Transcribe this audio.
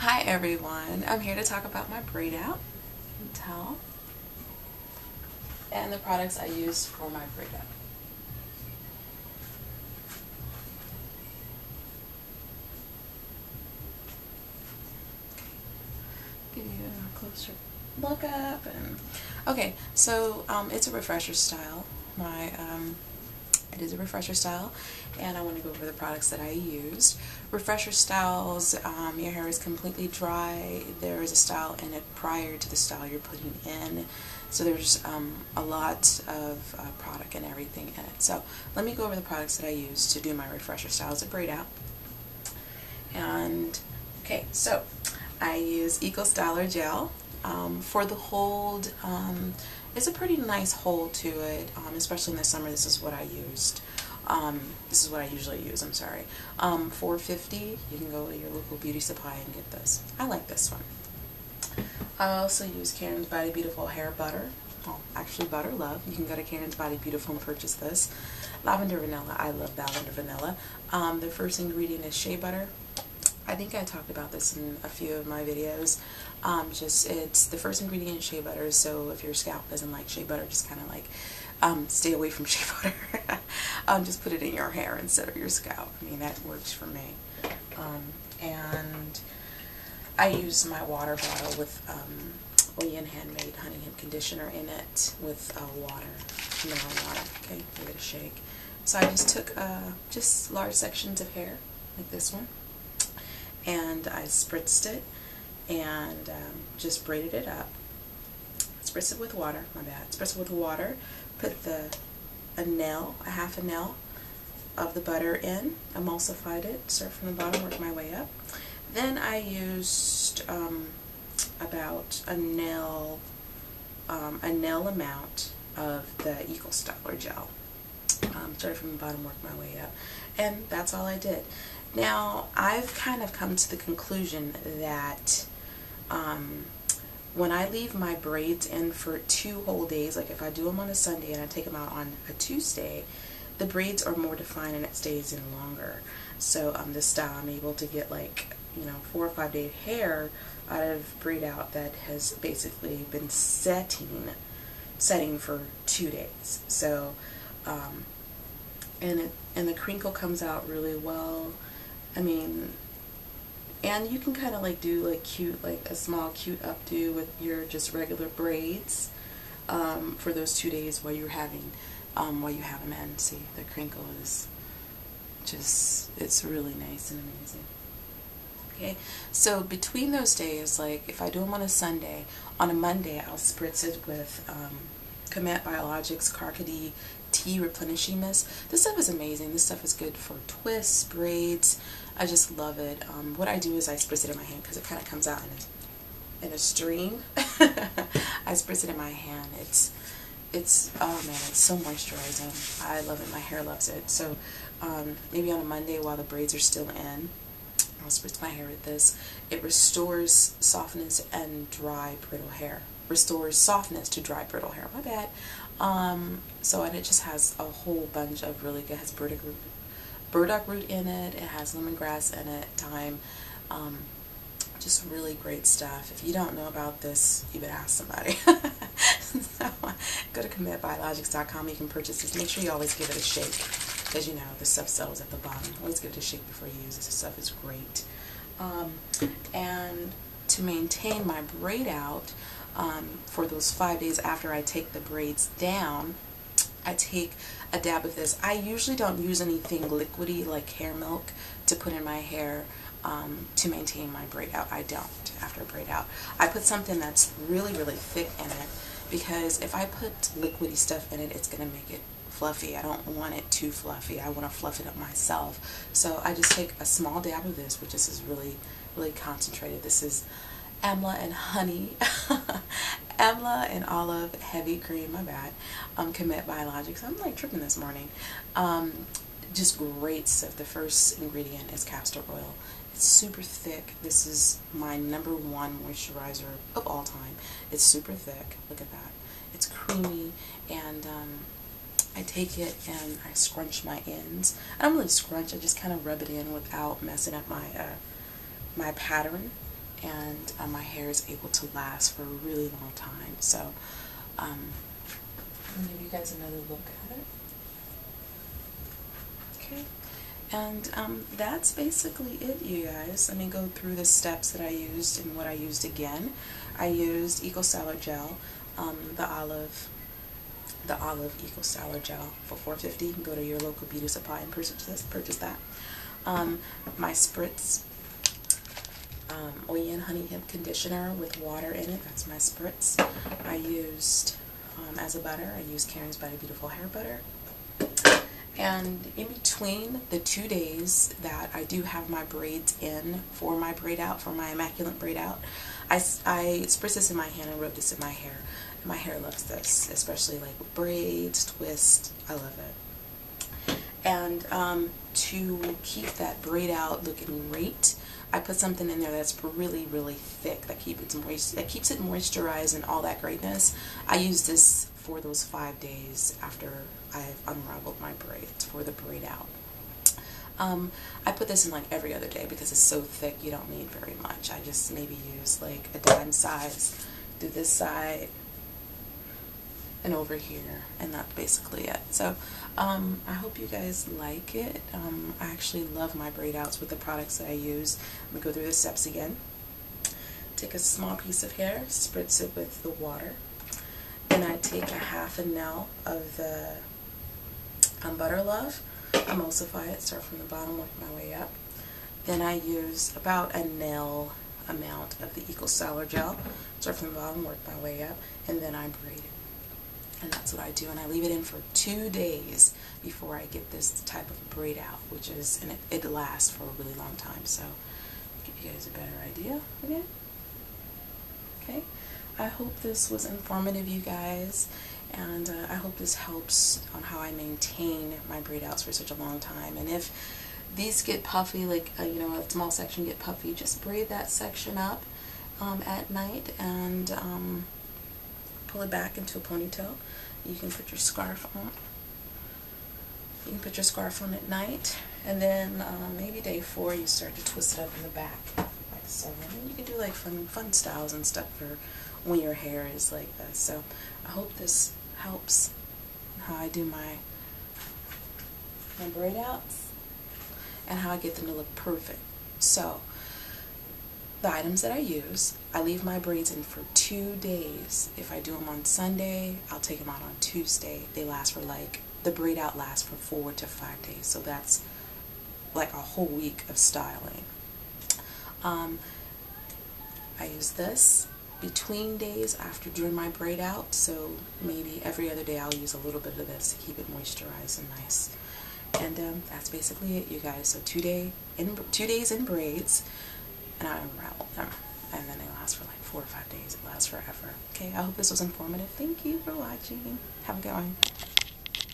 Hi everyone, I'm here to talk about my braid out, you can tell, and the products I use for my braid out. Give you a closer look up. Okay, so it's a refresher style. It is a refresher style, and I want to go over the products that I used. Refresher styles, your hair is completely dry. There is a style in it prior to the style you're putting in, so there's a lot of product and everything in it. So let me go over the products that I used to do my refresher styles of braid out. And okay, so I use Eco Styler gel. For the hold, it's a pretty nice hold to it, especially in the summer. This is what I used. This is what I usually use, I'm sorry. $4.50, you can go to your local beauty supply and get this. I like this one. I also use Karen's Body Beautiful Hair Butter. Well, actually Butter Love. You can go to Karen's Body Beautiful and purchase this. Lavender Vanilla. I love lavender vanilla. The first ingredient is shea butter. I think I talked about this in a few of my videos. It's the first ingredient is shea butter, so if your scalp doesn't like shea butter, just kind of like stay away from shea butter. Just put it in your hair instead of your scalp. I mean, that works for me. And I use my water bottle with Oyen Handmade Honey Hemp Conditioner in it with water, mineral water. Okay, give it a shake. So I just took just large sections of hair, like this one, and I spritzed it and just braided it up. Spritz it with water, my bad. Spritz it with water, put a half a nail of the butter in, emulsified it, start from the bottom, work my way up. Then I used about a nail amount of the Eco Styler gel. Started from the bottom, worked my way up, and that's all I did. Now, I've kind of come to the conclusion that when I leave my braids in for 2 whole days, like if I do them on a Sunday and I take them out on a Tuesday, the braids are more defined and it stays in longer. So this style, I'm able to get like 4 or 5 day hair out of braid out that has basically been setting for 2 days. So and the crinkle comes out really well. I mean, and you can kind of like do like a small cute updo with your just regular braids for those 2 days while you have them in. See, the crinkle is just, it's really nice and amazing. Okay, so between those days, like if I do them on a Sunday, on a Monday I'll spritz it with Comet Biologics Carcady Tea Replenishing Mist. This stuff is amazing. This stuff is good for twists, braids. I just love it. What I do is I spritz it in my hand because it kind of comes out in a stream. I spritz it in my hand. It's oh man, it's so moisturizing. I love it. My hair loves it. So maybe on a Monday while the braids are still in, I'll spritz my hair with this. It restores softness and dry, brittle hair. Restores softness to dry, brittle hair. My bad. And it just has a whole bunch of really good. It has burdock root in it. It has lemongrass in it. Thyme. Just really great stuff. If you don't know about this, you better ask somebody. So, go to CometBiologics.com. You can purchase this. Make sure you always give it a shake, because the stuff settles at the bottom. Always give it a shake before you use it. This stuff is great. And to maintain my braid out, for those 5 days after I take the braids down, I take a dab of this. I usually don't use anything liquidy like hair milk to put in my hair to maintain my braid out. I don't after braid out. I put something that's really, really thick in it, because if I put liquidy stuff in it, it's going to make it fluffy. I don't want it too fluffy. I want to fluff it up myself. So I just take a small dab of this, which is really, really concentrated. This is Amla and Honey, Amla and Olive Heavy Cream, my bad, Comet Biologics. I'm like tripping this morning. Just great stuff. The first ingredient is castor oil. It's super thick. This is my #1 moisturizer of all time. It's super thick. Look at that. It's creamy, and I take it and I scrunch my ends. I don't really scrunch. I just kind of rub it in without messing up my my pattern. and my hair is able to last for a really long time. So I'm going to give you guys another look at it. Okay, and that's basically it, you guys. Let me go through the steps that I used and what I used again. I used Eco Styler Gel, the olive Eco Styler Gel for $4.50. You can go to your local beauty supply and purchase that. My Spritz Oyen Honey Hemp Conditioner with water in it. That's my Spritz. I used, as a butter, I used Karen's Body Beautiful Hair Butter. And in between the 2 days that I do have my braids in for my braid out, for my immaculate braid out, I spritz this in my hand and rub this in my hair. And my hair loves this, especially like with braids, twists. I love it. And to keep that braid out looking great, I put something in there that's really, really thick that keeps it moisturized and all that greatness. I use this for those 5 days after I've unraveled my braids for the braid out. I put this in like every other day because it's so thick you don't need very much. I just maybe use like a dime size, do this side and over here, and that's basically it. So I hope you guys like it. I actually love my braid outs with the products that I use. Let me go through the steps again. Take a small piece of hair, spritz it with the water. Then I take a half a nail of the Butter Love, emulsify it, start from the bottom, work my way up. Then I use about a nail amount of the Eco Styler Gel, start from the bottom, work my way up, and then I braid it. And that's what I do, and I leave it in for 2 days before I get this type of braid out, which is, and it lasts for a really long time. So give you guys a better idea again. Okay, I hope this was informative, you guys, and I hope this helps on how I maintain my braid outs for such a long time. And if these get puffy, like you know, a small section get puffy, just braid that section up at night and pull it back into a ponytail. You can put your scarf on. You can put your scarf on at night, and then maybe day 4 you start to twist it up in the back, like so. And you can do like fun styles and stuff for when your hair is like this. So I hope this helps how I do my braid outs and how I get them to look perfect. So the items that I use, I leave my braids in for 2 days. If I do them on Sunday, I'll take them out on Tuesday. They last for like, the braid out lasts for 4 to 5 days. So that's like a whole week of styling. I use this between days after doing my braid out. So maybe every other day I'll use a little bit of this to keep it moisturized and nice. And that's basically it, you guys. So 2 days in braids, and I unravel them, and then they last for like 4 or 5 days. It lasts forever. Okay, I hope this was informative. Thank you for watching. Have a good one.